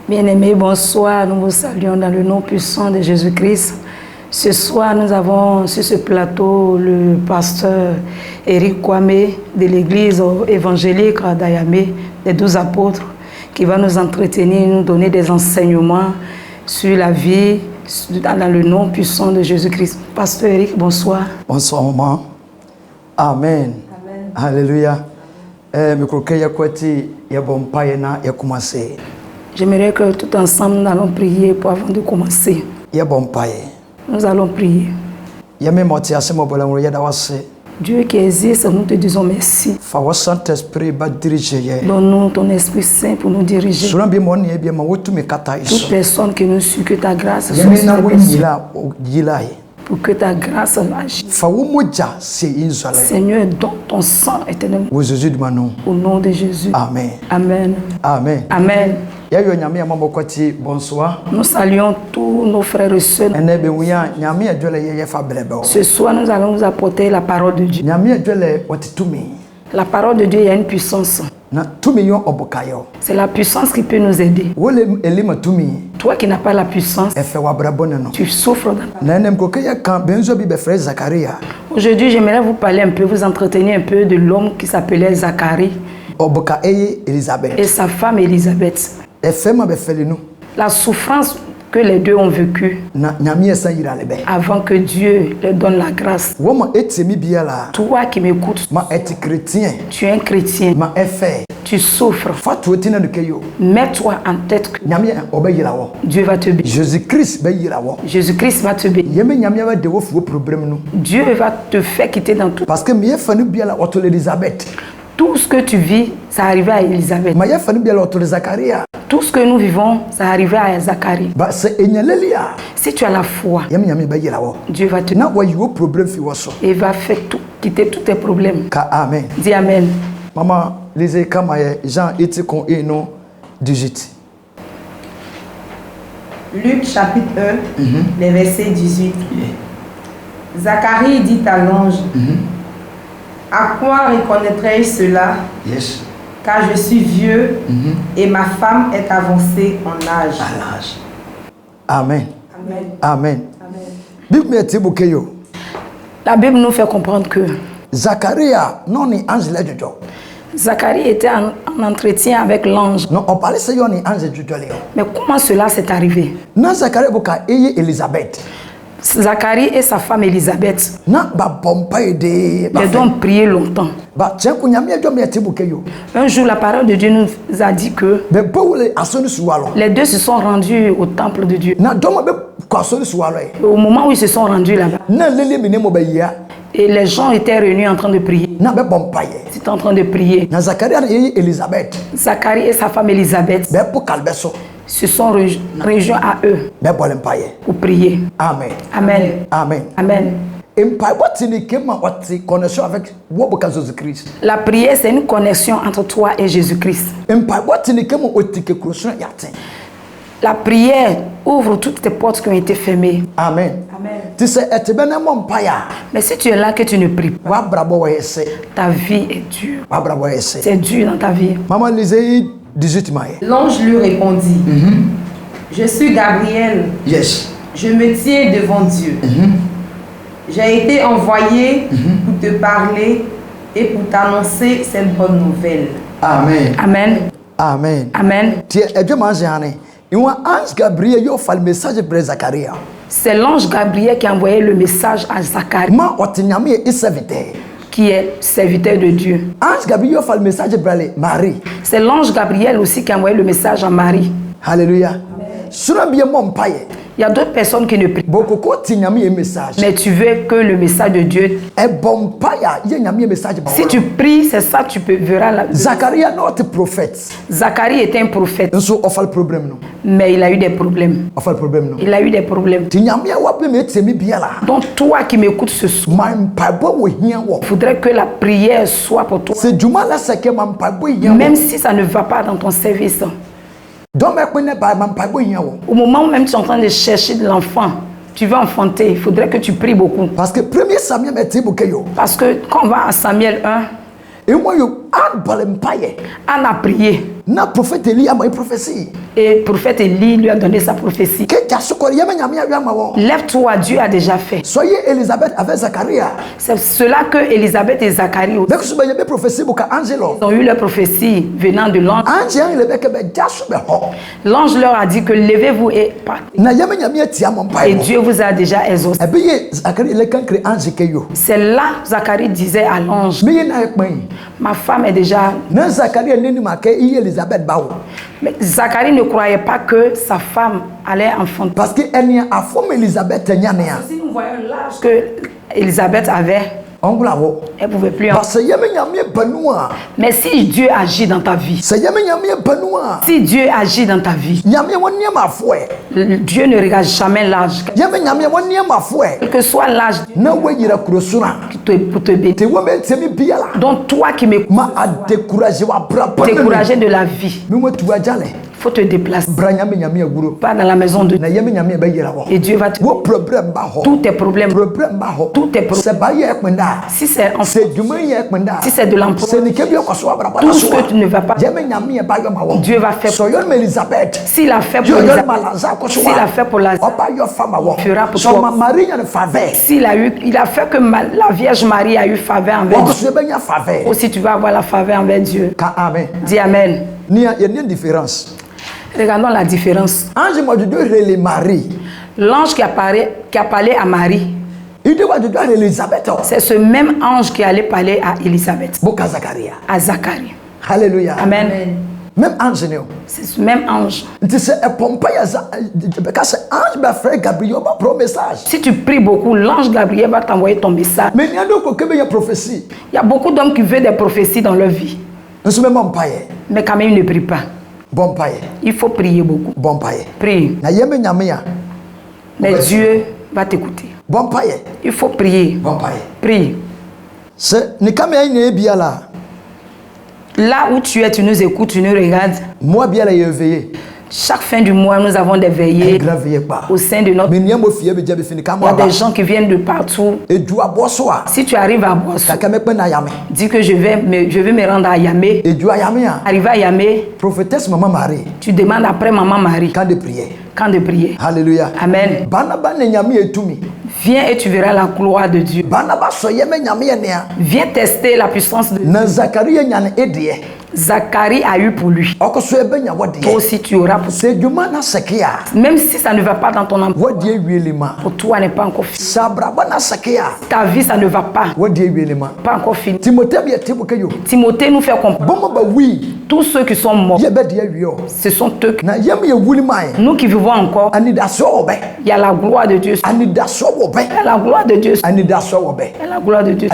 Bien-aimés, bonsoir. Nous vous saluons dans le nom puissant de Jésus-Christ. Ce soir, nous avons sur ce plateau le pasteur Éric Kwame de l'église évangélique d'Ayamé, des 12 apôtres, qui va nous entretenir, nous donner des enseignements sur la vie, dans le nom puissant de Jésus-Christ. Pasteur Éric, bonsoir. Bonsoir, maman. Amen. Amen. Alléluia. J'aimerais que tout ensemble, nous allons prier avant de commencer. Nous allons prier. Dieu qui existe, nous te disons merci. Donne-nous ton Esprit Saint pour nous diriger. Toute personne qui nous suit, que ta grâce soit sur cette personne. Pour que ta grâce agisse. Seigneur, donne ton sang éternel. Au nom de Jésus. Amen. Amen. Amen. Amen. Bonsoir. Nous saluons tous nos frères et sœurs. Ce soir, nous allons vous apporter la parole de Dieu. La parole de Dieu, il y a une puissance. C'est la puissance qui peut nous aider. Toi qui n'as pas la puissance, tu souffres. Aujourd'hui, j'aimerais vous parler un peu, vous entretenir un peu de l'homme qui s'appelait Zacharie et sa femme Élisabeth. La souffrance que les deux ont vécue avant que Dieu leur donne la grâce. Toi qui m'écoutes, tu es un chrétien, tu souffres. Mets-toi en tête que Dieu va te bénir. Jésus-Christ va te bénir. Dieu va te faire quitter dans tout. Parce que tout ce que tu vis, ça arrivait à Élisabeth. Tout ce que nous vivons, ça arrivait à Zacharie. Si tu as la foi, Dieu va te bénir et va faire tout, quitter tous tes problèmes. Amen. Dis Amen. Maman, lisez comme Jean 18. Luc chapitre 1, les versets 18. Zacharie dit à l'ange, à quoi reconnaîtrai-je cela? Car je suis vieux et ma femme est avancée en âge. Amen. Amen. Amen. La Bible nous fait comprendre que Zacharie était en entretien avec l'ange. Non, on parlait mais comment cela s'est arrivé? Zacharie et sa femme Élisabeth, les deux ont prié longtemps. Un jour, la parole de Dieu nous a dit que les deux se sont rendus au temple de Dieu. Au moment où ils se sont rendus là-bas, et les gens étaient réunis en train de prier. Ils étaient en train de prier. Zacharie et sa femme Élisabeth se sont rejoints à eux pour prier. Amen. Amen. Amen. Amen. La prière, c'est une connexion entre toi et Jésus-Christ. La prière ouvre toutes tes portes qui ont été fermées. Amen. Amen. Mais si tu es là que tu ne pries pas, ta vie est dure. C'est dur dans ta vie. Maman, lisez 18 mai. L'ange lui répondit, je suis Gabriel. Je me tiens devant Dieu. J'ai été envoyé pour te parler et pour t'annoncer cette bonne nouvelle. Amen. Amen. Amen. Amen. C'est l'ange Gabriel qui a envoyé le message à Zacharie, qui est serviteur de Dieu. C'est l'ange Gabriel aussi qui a envoyé le message à Marie. Alléluia. Il y a d'autres personnes qui ne prient pas, mais tu veux que le message de Dieu. Si tu pries, c'est ça tu verras. Zacharie not prophète. Zacharie était un prophète, mais il a eu des problèmes. Il a eu des problèmes. Donc toi qui m'écoutes ce soir, il faudrait que la prière soit pour toi, même si ça ne va pas dans ton service. Au moment où même tu es en train de chercher de l'enfant, tu veux enfanter, il faudrait que tu pries beaucoup. Parce que quand on va à Samuel 1, Anne a prié. Na prophète Élie a une prophétie. Et le prophète Élie lui a donné sa prophétie. Lève-toi, Dieu a déjà fait. Soyez Élisabeth avec Zacharie. C'est cela que Élisabeth et Zacharie ont eu la prophétie venant de l'ange. L'ange leur a dit que levez-vous et partez. Et Dieu vous a déjà exaucé. C'est là Zacharie disait à l'ange, ma femme est déjà... Mais Zacharie ne croyait pas que sa femme allait enfanter. Parce que si nous voyons l'âge que Élisabeth avait, elle ne pouvait plus enfanter. Mais si Dieu agit dans ta vie, si Dieu agit dans ta vie, Dieu ne regarde jamais l'âge. Quel que soit l'âge pour te bénir. Donc toi qui m'écoutes, découragé de la vie, il faut te déplacer. Pas dans la maison de Dieu. Et Dieu va te dire tous tes problèmes. Tous tes problèmes. Si c'est de l'emploi, tout ce que tu ne vas pas, Dieu va faire. S'il a fait pour Élisabeth, s'il a fait pour Lazare, il fera pour toi. Il a fait que la Vierge Marie a eu faveur envers Dieu. Aussi tu vas avoir la faveur envers Dieu. Dis Amen. Il y a une différence. Regardons la différence. L'ange qui a parlé à Marie, c'est ce même ange qui allait parler à Élisabeth, à Zacharie. Alléluia. Amen. Même ange. C'est ce même ange. Si tu pries beaucoup, l'ange Gabriel va t'envoyer ton message. Mais il y a beaucoup d'hommes qui veulent des prophéties dans leur vie. Mais quand même, ils ne prient pas. Il faut prier beaucoup. Prie. Mais Dieu va t'écouter. Il faut prier. Prie. Là où tu es, tu nous écoutes, tu nous regardes. Chaque fin du mois, nous avons des veillées au sein de notre... Il y a des gens qui viennent de partout. Si tu arrives à Boissou, dis que je vais me rendre à Yamé. Arriver à Yamé, prophétesse Maman Marie, tu demandes après Maman Marie. Quand de prier. Alléluia. Amen. Viens et tu verras la gloire de Dieu. Viens tester la puissance de Dieu. Zacharie a eu pour lui. Toi aussi tu auras pour toi. Même si ça ne va pas dans ton emploi, pour toi n'est pas encore fini. Ta vie ça ne va pas. Pas encore fini. Timothée nous fait comprendre. Tous ceux qui sont morts, ce sont eux qui... Nous qui vivons encore, il y a la gloire de Dieu. Il y a la gloire de Dieu. Il y a la gloire de Dieu.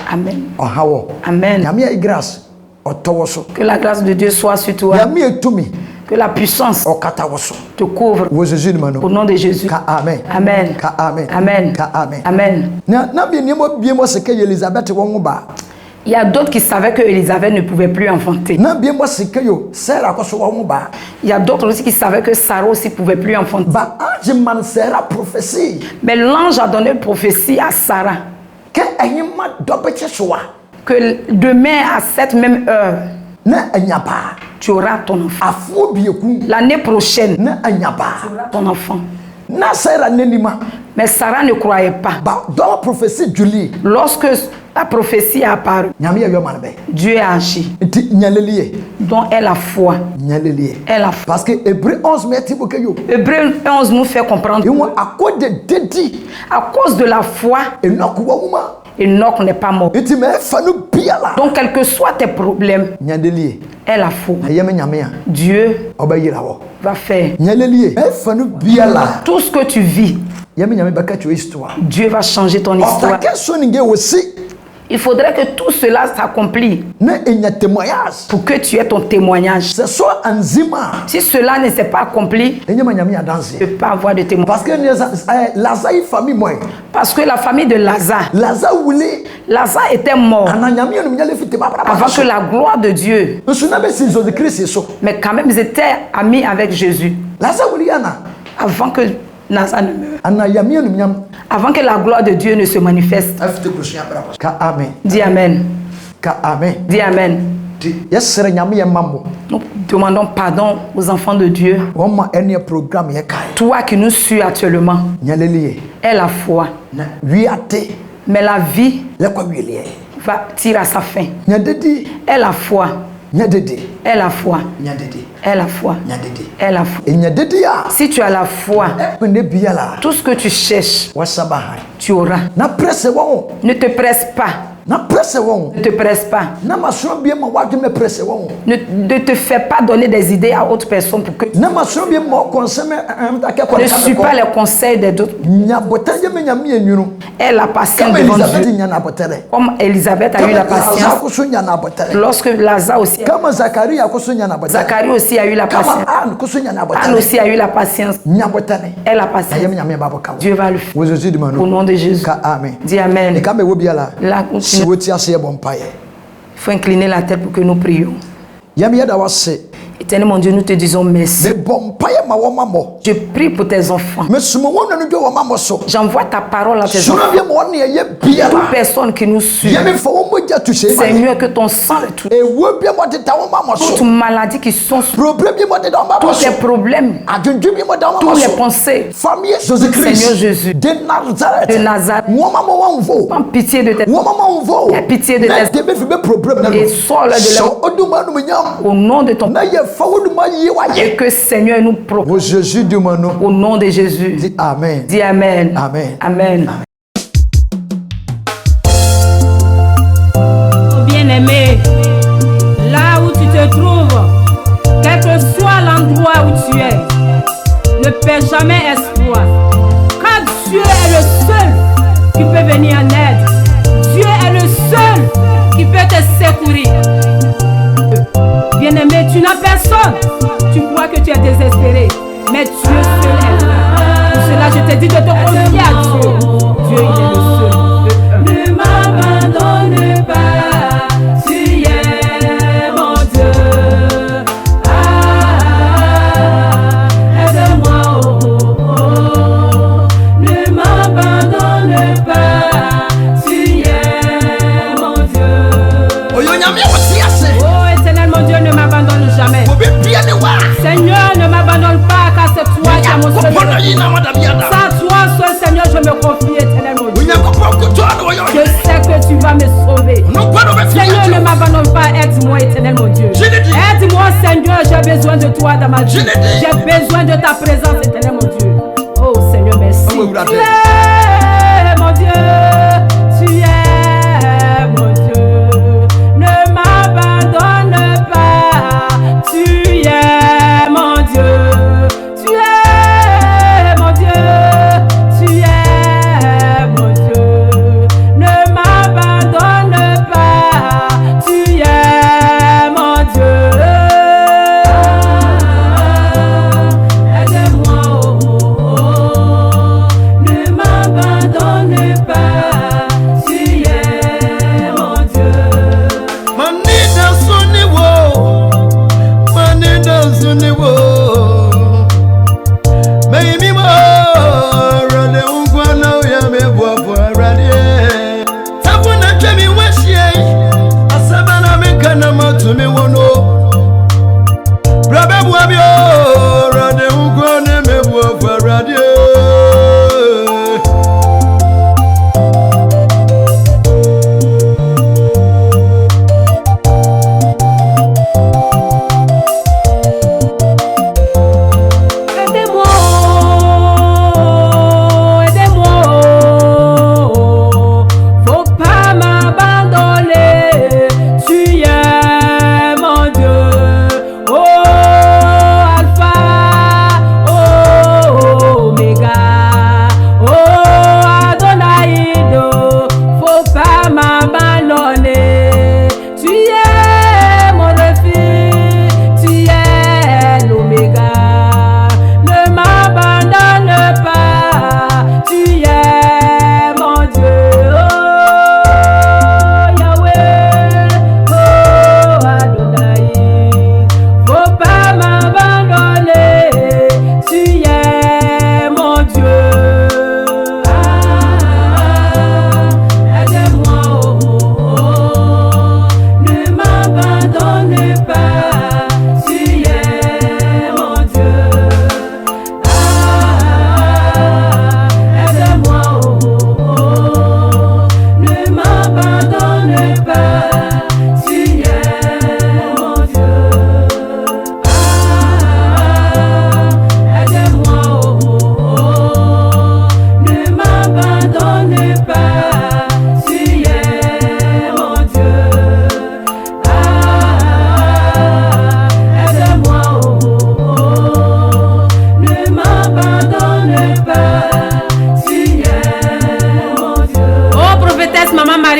Amen. Amen. Que la grâce de Dieu soit sur toi. Que la puissance te couvre. Au nom de Jésus. Amen. Amen. Amen. Amen. Il y a d'autres qui savaient que Élisabeth ne pouvait plus enfanter. Il y a d'autres aussi qui savaient que Sarah aussi ne pouvait plus enfanter. Mais l'ange a donné une prophétie à Sarah. Que demain à cette même heure, tu auras ton enfant. L'année prochaine, tu auras ton enfant. Mais Sarah ne croyait pas. Lorsque la prophétie a apparu, Dieu a agi. Donc elle a foi. Elle a foi. Parce que Hébreu 11 nous fait comprendre à cause de la foi, Enoch n'est pas mort. Donc quels que soient tes problèmes, elle a foi. Dieu va faire. Tout ce que tu vis, Dieu va changer ton histoire. Il faudrait que tout cela s'accomplisse pour que tu aies ton témoignage. Si cela ne s'est pas accompli, tu ne peux pas avoir de témoignage. Parce que la famille de Lazare était mort avant que la gloire de Dieu. Mais quand même, ils étaient amis avec Jésus. Avant que Lazare ne meure. Avant que la gloire de Dieu ne se manifeste. Amen. Dis Amen. Amen. Dis Amen. Nous demandons pardon aux enfants de Dieu. Toi qui nous suis actuellement, aie la foi. Mais la vie va tirer à sa fin. Aie la foi. Aie la foi. Aie la foi. Aie la foi. Si tu as la foi, tout ce que tu cherches, tu auras. Ne te presse pas. Ne te presse pas. Ne te fais pas donner des idées à autres personnes pour que ne suis pas les conseils des autres. Elle a patience devant Dieu. Comme Élisabeth a eu la patience. Lorsque Lazare aussi, Zacharie aussi a eu la patience. Anne aussi a eu la patience. Elle a patience. Dieu va le faire. Au nom de Jésus. Dis Amen. Là, il faut incliner la tête pour que nous prions. Éternel mon Dieu, nous te disons merci. Je prie pour tes enfants. J'envoie ta parole à tes enfants. Toute personne qui nous suit, Seigneur, que ton sang les touche. Toutes maladies qui sont tous les problèmes, toutes les pensées, Seigneur Jésus de Nazareth, prends pitié de tes enfants. Aie pitié de tes enfants et sors-le de leur au nom de ton et que Seigneur nous propose. Au nom de Jésus. Dis Amen. Dis Amen. Amen. Amen. Bien-aimé, là où tu te trouves, quel que soit l'endroit où tu es, ne perds jamais espoir. Car Dieu est le seul qui peut venir en aide. Dieu est le seul qui peut te secourir. Bien-aimé, tu n'as personne. Tu crois que tu es désespéré, mais Dieu seul est là. Pour cela, je te dis de te confier à Dieu. Dieu, il est le seul. Ne m'abandonne pas, tu es mon Dieu. Aide-moi, ne m'abandonne pas, tu es mon Dieu. Dieu ne m'abandonne jamais. Seigneur, ne m'abandonne pas car c'est toi qui as mon seul. Sans toi seul, Seigneur, je me confie éternellement. Je sais que tu vas me sauver. Seigneur, ne m'abandonne pas, aide-moi éternellement Dieu. Aide-moi Seigneur, j'ai besoin de toi dans ma vie. J'ai besoin de ta présence éternellement Dieu. Oh Seigneur, merci. Tu es mon Dieu. Tu es mon Dieu. Ne m'abandonne pas. Tu es mon Dieu, tu es mon Dieu, tu es mon Dieu. Ne m'abandonne pas, tu es mon Dieu. Aide-moi, ne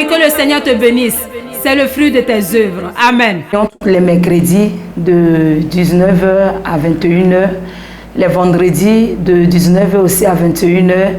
Oui, que le Seigneur te bénisse. C'est le fruit de tes œuvres. Amen. Les mercredis de 19h à 21h, les vendredis de 19h aussi à 21h.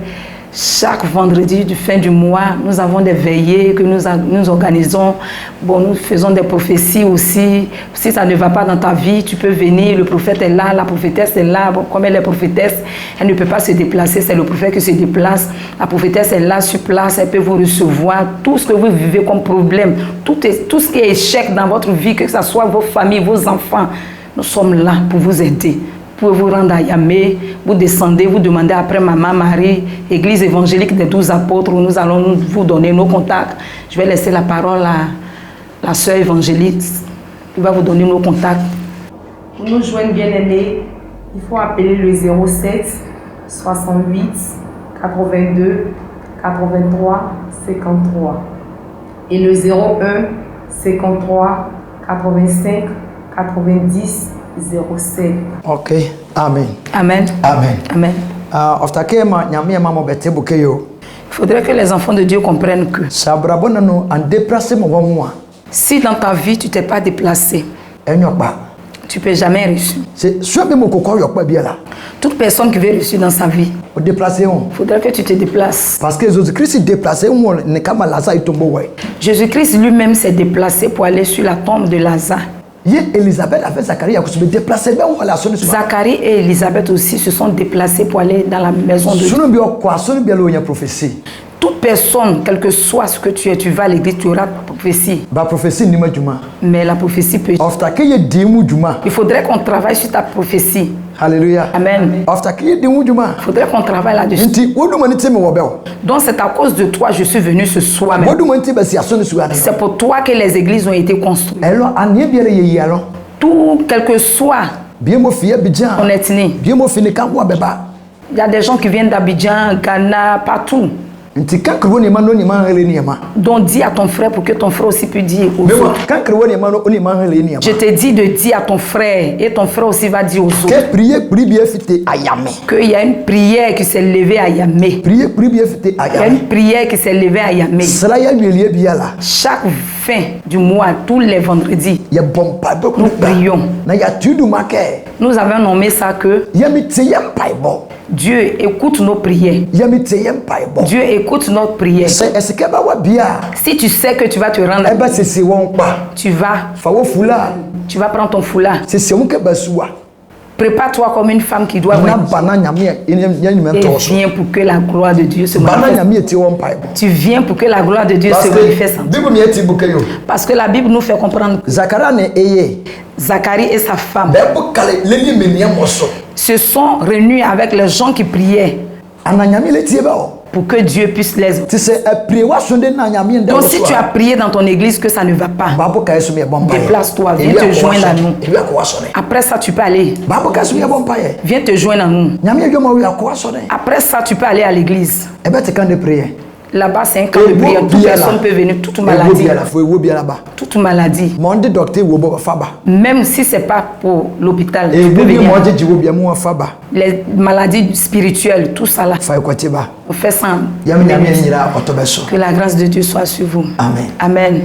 Chaque vendredi du fin du mois, nous avons des veillées que nous organisons. Bon, nous faisons des prophéties aussi. Si ça ne va pas dans ta vie, tu peux venir. Le prophète est là, la prophétesse est là. Bon, comme elle est prophétesse, elle ne peut pas se déplacer. C'est le prophète qui se déplace. La prophétesse est là sur place. Elle peut vous recevoir. Tout ce que vous vivez comme problème, tout ce qui est échec dans votre vie, que ce soit vos familles, vos enfants, nous sommes là pour vous aider. Vous pouvez vous rendre à Yamé, vous descendez, vous demandez après Maman Marie, Église évangélique des 12 apôtres, où nous allons vous donner nos contacts. Je vais laisser la parole à la sœur évangéliste qui va vous donner nos contacts. Pour nous joindre bien-aimés, il faut appeler le 07 68 82 83 53 et le 01 53 85 90 07. Ok, amen. Amen. Amen. Amen. Il faudrait que les enfants de Dieu comprennent que si dans ta vie tu t'es pas déplacé, tu ne peux jamais réussir. Toute personne qui veut réussir dans sa vie, il faudrait que tu te déplaces. Parce que Jésus-Christ Jésus-Christ lui-même s'est déplacé pour aller sur la tombe de Lazare. Zacharie et Élisabeth aussi se sont déplacés pour aller dans la maison de Dieu. Toute personne, quel que soit ce que tu es, tu vas à l'église, tu auras la prophétie. Mais la prophétie peut... Il faudrait qu'on travaille sur ta prophétie. Alléluia. Amen. Il faudrait qu'on travaille là-dessus. Donc c'est à cause de toi que je suis venu ce soir même. C'est pour toi que les églises ont été construites. Tout, quel que soit ton ethnie. Il y a des gens qui viennent d'Abidjan, Ghana, partout. Donc dis à ton frère pour que ton frère aussi puisse dire aux autres. Je te dis de dire à ton frère et ton frère aussi va dire aux autres qu'il y a une prière qui s'est levée à Yamé. Il y a une prière qui s'est levée à Yamé. Chaque fin du mois, tous les vendredis, nous prions. Nous avons nommé ça que Dieu écoute nos prières. Dieu écoute notre prière. Si tu sais que tu vas te rendre, tu vas prendre ton foulard. Prépare-toi comme une femme qui doit venir. Et viens pour que la gloire de Dieu se manifeste. Tu viens pour que la gloire de Dieu se manifeste. Parce que la Bible nous fait comprendre que Zacharie et sa femme se sont réunis avec les gens qui priaient pour que Dieu puisse les aider. Donc si tu as prié dans ton église que ça ne va pas, déplace-toi, viens te joindre à nous. Après ça, tu peux aller. Viens te joindre à nous. Après ça, tu peux aller à l'église. Là-bas, c'est un camp de prière. Toute personne peut venir, toute maladie. Toute maladie. Même si ce n'est pas pour l'hôpital, tu peux venir. Les maladies spirituelles, tout ça là. On fait ça. Que la grâce de Dieu soit sur vous. Amen. Amen.